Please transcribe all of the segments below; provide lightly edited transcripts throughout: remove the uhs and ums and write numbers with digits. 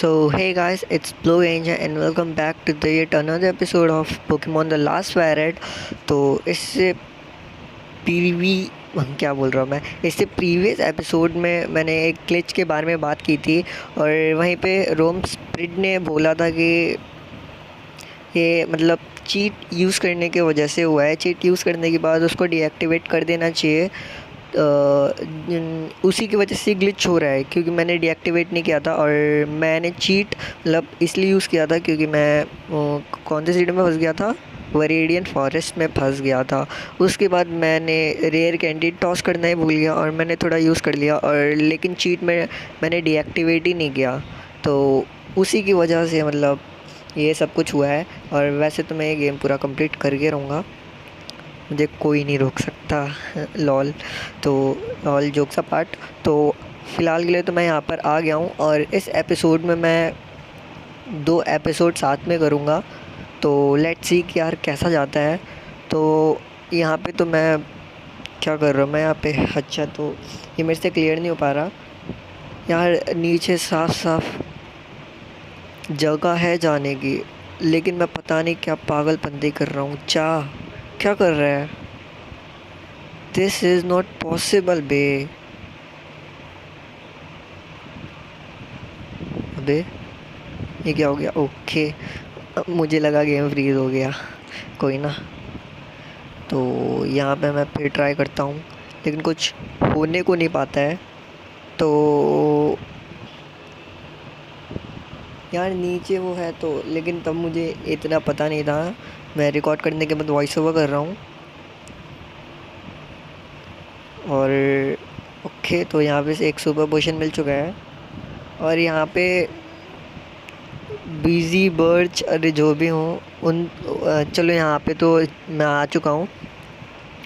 So hey guys, it's Blue Angel and welcome back to the yet another episode of Pokemon The Last Fire. तो इससे PV क्या बोल रहा हूँ मैं, इससे प्रीवियस एपिसोड में मैंने एक ग्लिच के बारे में बात की थी और वहीं पे रोम स्प्रिड ने बोला था कि ये मतलब चीट यूज़ करने की वजह से हुआ है। चीट यूज़ करने के बाद उसको डीएक्टिवेट कर देना चाहिए। उसी की वजह से ग्लिच हो रहा है क्योंकि मैंने डीएक्टिवेट नहीं किया था और मैंने चीट मतलब इसलिए यूज़ किया था क्योंकि मैं कौन से सिटी में फंस गया था, वरीडियन फॉरेस्ट में फंस गया था। उसके बाद मैंने रेयर कैंडी टॉस करना ही भूल गया और मैंने थोड़ा यूज़ कर लिया और लेकिन चीट में मैंने डीएक्टिवेट ही नहीं किया, तो उसी की वजह से मतलब ये सब कुछ हुआ है। और वैसे तो मैं ये गेम पूरा कंप्लीट करके रहूँगा, मुझे कोई नहीं रोक सकता। लॉल तो लॉल जोक्स अपार्ट, तो फ़िलहाल के लिए तो मैं यहाँ पर आ गया हूँ और इस एपिसोड में मैं 2 एपिसोड साथ में करूँगा। तो लेट्स सी कि यार कैसा जाता है। तो यहाँ पे तो मैं क्या कर रहा हूँ मैं यहाँ पे, अच्छा तो ये मेरे से क्लियर नहीं हो पा रहा यार। नीचे साफ साफ जगह है जाने की, लेकिन मैं पता नहीं क्या पागलपंती कर रहा हूँ। क्या कर रहा है? दिस इज़ नॉट पॉसिबल बे। अबे ये क्या हो गया? ओके, मुझे लगा गेम फ्रीज हो गया, कोई ना। तो यहाँ पे मैं फिर ट्राई करता हूँ लेकिन कुछ होने को नहीं पाता है। तो यार नीचे वो है तो, लेकिन तब मुझे इतना पता नहीं था। मैं रिकॉर्ड करने के बाद वॉइस ओवर कर रहा हूँ और ओके। तो यहाँ पे से एक सुपर पोशन मिल चुका है और यहाँ पे बिजी बर्च अरे जो भी हूँ उन चलो यहाँ पे तो मैं आ चुका हूँ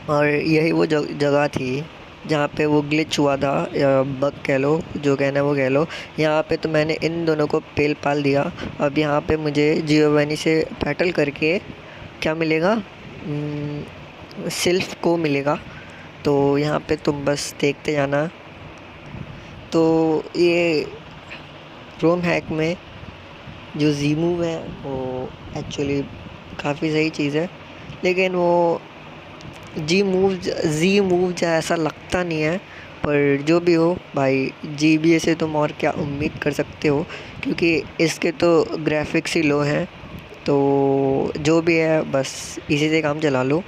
और यही वो जगह थी जहाँ पे वो ग्लिच हुआ था या बग कह लो, जो कहना है वो कह लो। यहाँ पे तो मैंने इन दोनों को पेल पाल दिया। अब यहाँ पे मुझे जियोवेनी से बैटल करके क्या मिलेगा? सिल्फ को मिलेगा। तो यहाँ पे तुम बस देखते जाना। तो ये रोम हैक में जो जी मूव है वो एक्चुअली काफ़ी सही चीज़ है, लेकिन वो जी मूव जैसा लगता नहीं है। पर जो भी हो भाई, जीबीए से तुम और क्या उम्मीद कर सकते हो, क्योंकि इसके तो ग्राफिक्स ही लो हैं। तो जो भी है बस इसी से काम चला लो।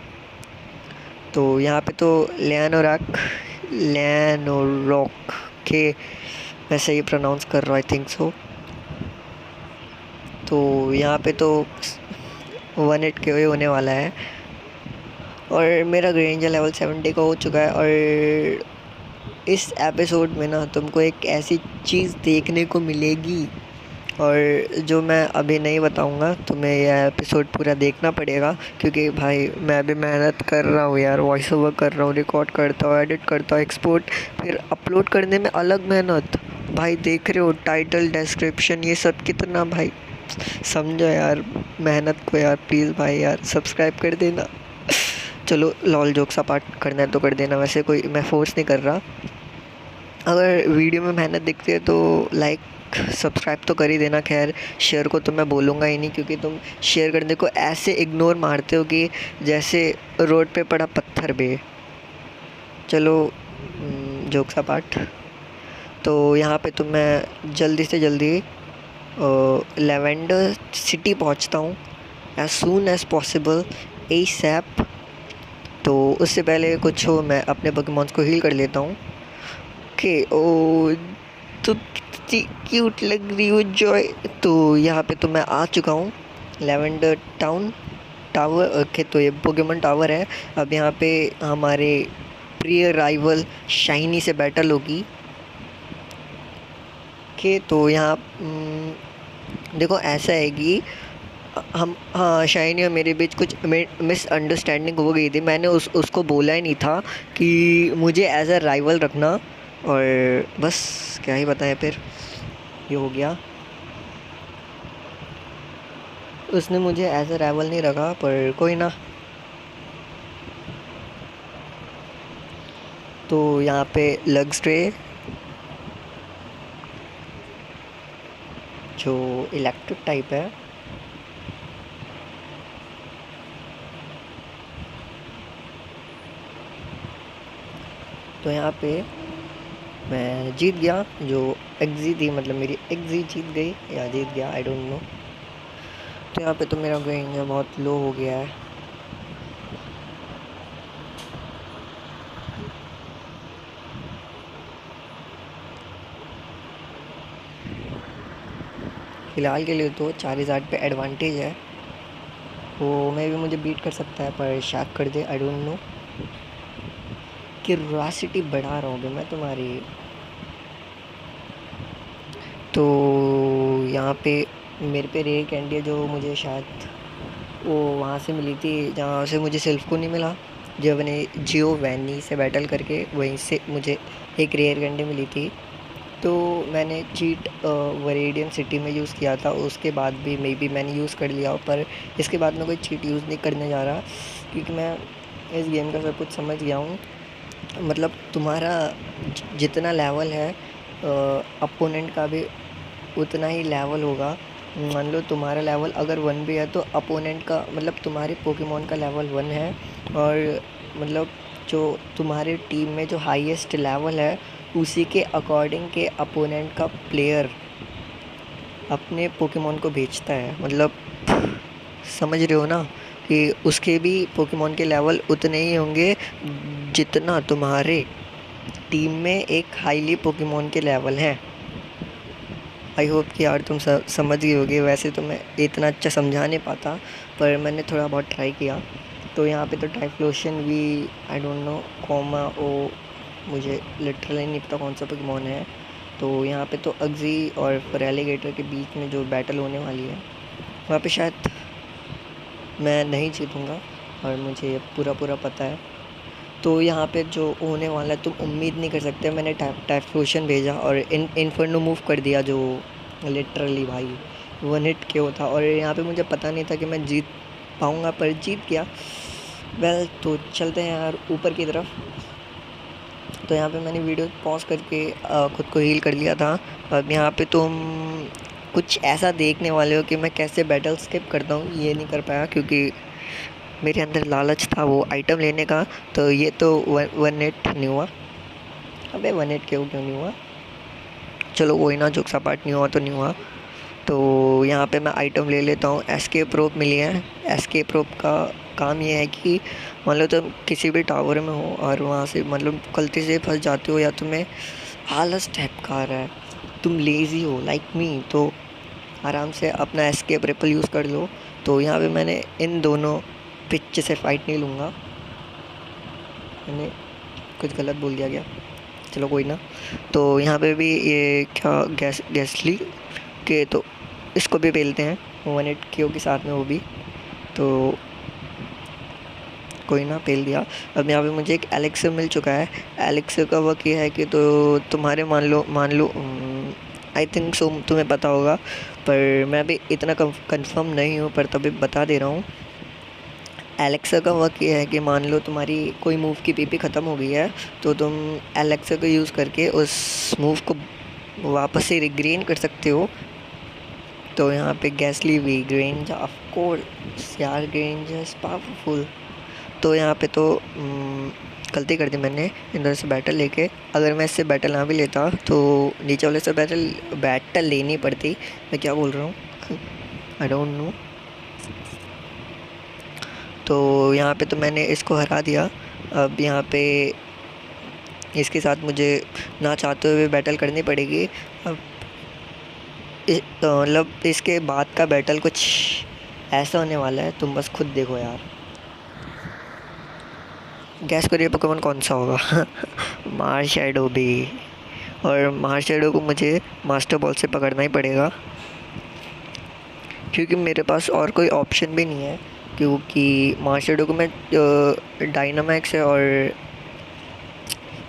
तो यहाँ पे तो लैनोरॉक के मैं सही प्रोनाउंस कर रहा हूँ, आई थिंक सो। तो यहाँ पे तो 1 हिट के होने वाला है और मेरा ग्रेंजर लेवल 70 का हो चुका है। और इस एपिसोड में ना तुमको एक ऐसी चीज़ देखने को मिलेगी और जो मैं अभी नहीं बताऊंगा, तुम्हें यह एपिसोड पूरा देखना पड़ेगा क्योंकि भाई मैं अभी मेहनत कर रहा हूँ यार, वॉइस ओवर कर रहा हूँ, रिकॉर्ड करता हूँ, एडिट करता हूँ, एक्सपोर्ट, फिर अपलोड करने में अलग मेहनत। भाई देख रहे हो टाइटल, डिस्क्रिप्शन, ये सब कितना भाई, समझो यार मेहनत को यार। प्लीज़ भाई यार सब्सक्राइब कर देना। चलो लॉल जोक्स अपार्ट, करना है तो कर देना, वैसे कोई मैं फोर्स नहीं कर रहा। अगर वीडियो में मेहनत दिखती है तो लाइक सब्सक्राइब तो कर ही देना। खैर शेयर को तो मैं बोलूँगा ही नहीं क्योंकि तुम शेयर करने को ऐसे इग्नोर मारते हो कि जैसे रोड पे पड़ा पत्थर बे। चलो जोक्स अपार्ट, तो यहाँ पे तो मैं जल्दी से जल्दी लेवेंडर सिटी पहुँचता हूँ as soon as possible, ASAP. तो उससे पहले कुछ हो मैं अपने पोकेमॉन्स को हील कर लेता हूँ। ओके, ओ तो कितनी क्यूट लग रही हो जॉय। तो यहाँ पे तो मैं आ चुका हूँ लेवेंडर टावर। ओके, तो ये पोकेमॉन टावर है। अब यहाँ पे हमारे प्रिय राइवल शाइनी से बैटल होगी। ओके, तो यहाँ देखो ऐसा है कि हम हाँ, शाइनी और मेरे बीच कुछ मिसअंडरस्टैंडिंग हो गई थी। मैंने उसको बोला ही नहीं था कि मुझे एज अ राइवल रखना, और बस क्या ही बताएं, फिर ये हो गया। उसने मुझे एज अ राइवल नहीं रखा, पर कोई ना। तो यहाँ पे लग्सट्रे जो इलेक्ट्रिक टाइप है। तो यहाँ पे मैं जीत गया, जो एक्जी थी, मतलब मेरी एक्जी जीत गई या जीत गया, आई डोंट नो। तो यहाँ पे तो मेरा गोइंग बहुत लो हो गया है। फ़िलहाल के लिए तो चारिज़ार्ड पे एडवांटेज है, वो मैं भी मुझे बीट कर सकता है, पर शायद कर दे, आई डोंट नो। क्यूरियोसिटी बढ़ा रहा हूँ मैं तुम्हारी। तो यहाँ पे मेरे पे रेयर कैंडी है, जो मुझे शायद वो वहाँ से मिली थी जहाँ से मुझे सेल्फ को नहीं मिला, जब मैंने जियो वैनी से बैटल करके वहीं से मुझे एक रेयर कैंडी मिली थी। तो मैंने चीट वरेडियन सिटी में यूज़ किया था, उसके बाद भी मे बी मैंने यूज़ कर लिया, पर इसके बाद मैं कोई चीट यूज़ नहीं करने जा रहा, क्योंकि मैं इस गेम का सब कुछ समझ गया हूँ। मतलब तुम्हारा जितना लेवल है अपोनेंट का भी उतना ही लेवल होगा। मान लो तुम्हारा लेवल अगर 1 भी है तो अपोनेंट का, मतलब तुम्हारे पोकेमॉन का लेवल 1 है, और मतलब जो तुम्हारे टीम में जो हाईएस्ट लेवल है उसी के अकॉर्डिंग के अपोनेंट का प्लेयर अपने पोकेमॉन को बेचता है। मतलब समझ रहे हो ना, कि उसके भी पोकेमॉन के लेवल उतने ही होंगे जितना तुम्हारे टीम में एक हाईली पोकेमॉन के लेवल हैं। आई होप कि यार तुम समझ गए होगे। वैसे तो मैं इतना अच्छा समझा नहीं पाता, पर मैंने थोड़ा बहुत ट्राई किया। तो यहाँ पे तो टाइफ्लोशन भी, आई डोंट नो, कोमा ओ, मुझे लिटरली नहीं पता कौन सा पोकेमॉन है। तो यहाँ पे तो अग्जी और फरेलिगेटर के बीच में जो बैटल होने वाली है, वहाँ पे शायद मैं नहीं जीतूँगा, और मुझे पूरा पता है। तो यहाँ पे जो होने वाला है तुम उम्मीद नहीं कर सकते। मैंने टाइफ्लोशन भेजा और इन्फर्नो मूव कर दिया, जो लिटरली भाई 1 हिट KO था, और यहाँ पे मुझे पता नहीं था कि मैं जीत पाऊँगा, पर जीत गया। वेल, तो चलते हैं यार ऊपर की तरफ। तो यहाँ पे मैंने वीडियो पॉज करके ख़ुद को हील कर लिया था। अब यहाँ पे तुम कुछ ऐसा देखने वाले हो कि मैं कैसे बैटल स्किप करता हूँ। ये नहीं कर पाया क्योंकि मेरे अंदर लालच था वो आइटम लेने का। तो ये तो 1 हिट नहीं हुआ। अबे 1 हिट क्यों नहीं हुआ, चलो वही ना, जोक सा पार्ट नहीं हुआ तो नहीं हुआ। तो यहाँ पे मैं आइटम ले लेता हूँ। एस्केप रोप मिली है। एस्केप रोप का काम ये है कि मान लो तुम किसी भी टावर में हो और वहाँ से मतलब गलती से फंस जाते हो, या तुम्हें आलस टाइप का आ रहा है, तुम लेज़ी हो लाइक मी, तो आराम से अपना एस्केप रिपल यूज़ कर लो। तो यहाँ पे मैंने इन दोनों पिच से फ़ाइट नहीं लूँगा, मैंने कुछ गलत बोल दिया क्या, चलो कोई ना। तो यहाँ पे भी ये क्या गैसली के, तो इसको भी पेलते हैं 1 हिट KO के साथ में वो भी, तो कोई ना, पेल दिया। अब यहाँ पे मुझे एक एलेक्सर मिल चुका है। एलेक्सर का वर्क ये है कि तो तुम्हारे मान लो आई थिंक सो तुम्हें पता होगा, पर मैं भी इतना कंफर्म नहीं हूँ, पर तभी बता दे रहा हूँ। एलेक्सा का वर्क ये है कि मान लो तुम्हारी कोई मूव की पीपी ख़त्म हो गई है, तो तुम एलेक्सा को यूज़ करके उस मूव को वापस से रिग्रेन कर सकते हो। तो यहाँ पे गैसली वी ग्रेंज, ऑफ कोर्स यार, ग्रेंज इज पावरफुल। तो यहाँ पे तो गलती कर दी मैंने इधर से बैटल लेके। अगर मैं इससे बैटल ना भी लेता तो नीचे वाले से बैटल लेनी पड़ती। मैं क्या बोल रहा हूँ आई डोंट नो। तो यहाँ पे तो मैंने इसको हरा दिया। अब यहाँ पे इसके साथ मुझे ना चाहते हुए बैटल करनी पड़ेगी। अब मतलब इसके बाद का बैटल कुछ ऐसा होने वाला है, तुम बस खुद देखो यार। गैस करिए पोकेमॉन कौन सा होगा मार्शैडो भी, और मार्शैडो को मुझे मास्टर बॉल से पकड़ना ही पड़ेगा, क्योंकि मेरे पास और कोई ऑप्शन भी नहीं है। क्योंकि मार्शैडो को मैं डायनामैक्स है, और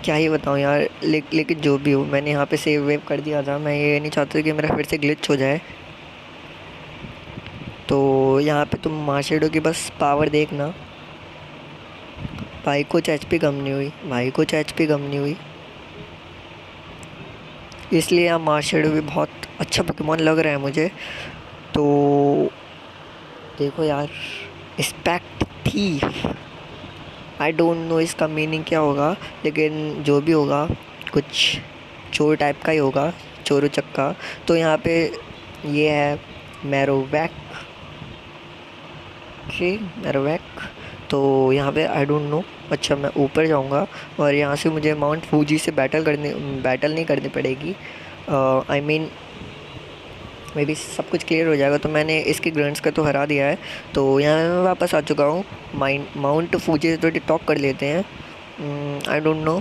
क्या ही बताऊँ यार। लेकिन जो भी हो, मैंने यहाँ पे सेव वेव कर दिया था। मैं ये नहीं चाहता कि मेरा फिर से ग्लिच हो जाए। तो यहाँ पे तुम मार्शैडो की बस पावर देखना। भाई कुछ HP कम नहीं हुई, भाई कुछ HP कम नहीं हुई। इसलिए यहाँ मार्शैडो भी बहुत अच्छा पोकेमॉन लग रहा है मुझे। तो देखो यार, स्पेक्ट थीफ, आई डोंट नो इसका मीनिंग क्या होगा, लेकिन जो भी होगा कुछ चोर टाइप का ही होगा, चोर उचक्का। तो यहाँ पे ये है मैरोवैक, ओके मैरोवैक। तो यहाँ पे आई डोंट नो। अच्छा मैं ऊपर जाऊँगा और यहाँ से मुझे माउंट फूजी से बैटल नहीं करनी पड़ेगी। आई मीन मे बी सब कुछ क्लियर हो जाएगा। तो मैंने इसके ग्रंट्स का तो हरा दिया है। तो यहाँ मैं वापस आ चुका हूँ। माउंट फूजी से थोड़ी टॉक कर लेते हैं। आई डोंट नो।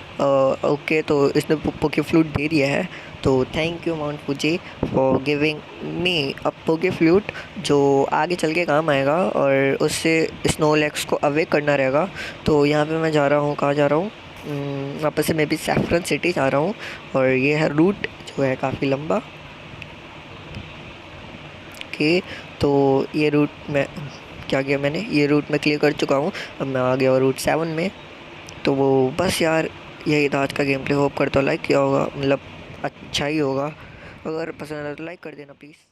ओके तो इसने पोके फ्लूट दे दिया है। तो thank you Mount Fuji for giving me a poke flute, जो आगे चल के काम आएगा और उससे स्नोलैक्स को अवे करना रहेगा। तो यहाँ पे मैं जा रहा हूँ, कहाँ जा रहा हूँ, वापस से मैं भी सैफरन सिटी जा रहा हूँ। और ये है रूट जो है काफ़ी लंबा। ओके तो ये रूट मैं क्या किया, मैंने ये रूट मैं क्लियर कर चुका हूँ। अब मैं आ गया रूट 7 में। तो वो बस यार यही था आज का गेम प्ले। होप करता हूँ लाइक किया होगा, मतलब अच्छा ही होगा। अगर पसंद आया तो लाइक कर देना प्लीज़।